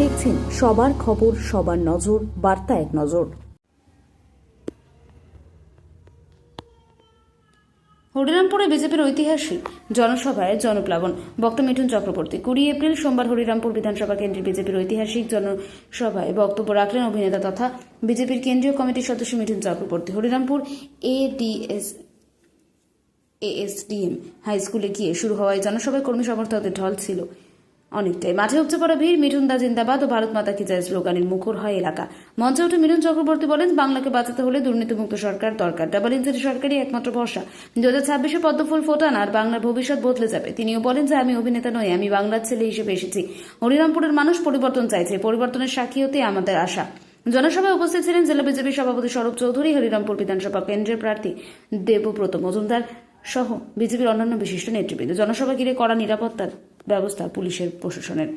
দেখছেন সবার খবর, সবার নজর, বার্তা এক নজর। হরিরামপুরে বিজেপির ঐতিহাসিক জনসভায় জনপ্লাবন। বক্তা মিঠুন চক্রবর্তী। 20 এপ্রিল সোমবার হরিরামপুর বিধানসভা কেন্দ্রের বিজেপির ঐতিহাসিক জনসভায় বক্তব্য রাখলেন অভিনেতা তথা বিজেপির কেন্দ্রীয় কমিটির সদস্য মিঠুন চক্রবর্তী। হরিরামপুর এএসডিএম হাই স্কুলে গিয়ে শুরু হওয়া এই জনসভায় কর্মী সমর্থকদের ঢল ছিল অনেকটাই। মাঠে উপচে পড়া ভিড়, মিঠুন দা জিন্দাবাদ ও ভারত মাতা কি জয় স্লোগানের মুখর হয় এলাকা। মঞ্চে উঠে মিঠুন চক্রবর্তী বলেন, বাংলাকে বাঁচাতে হলে দুর্নীতিমুক্ত সরকার দরকার। ডাবল ইঞ্জিনের সরকারই একমাত্র ভরসা। 2026-এ পদ্মফুল ফোটান আর বাংলার ভবিষ্যৎ বদলে যাবে। তিনিও বলেন যে, আমি অভিনেতা নই, আমি বাংলার ছেলে হিসেবে এসেছি। হরিরামপুরের মানুষ পরিবর্তন চাইছে, পরিবর্তনের সাক্ষী হতে আমাদের আশা। জনসভায় উপস্থিত ছিলেন জেলা বিজেপির সভাপতি স্বরূপ চৌধুরী, হরিরামপুর বিধানসভা কেন্দ্রের প্রার্থী দেবব্রত মজুমদার সহ বিজেপির অন্যান্য বিশিষ্ট নেতৃবৃন্দ। জনসভা ঘিরে কড়া নিরাপত্তার ব্যবস্থা পুলিশের প্রশাসনের।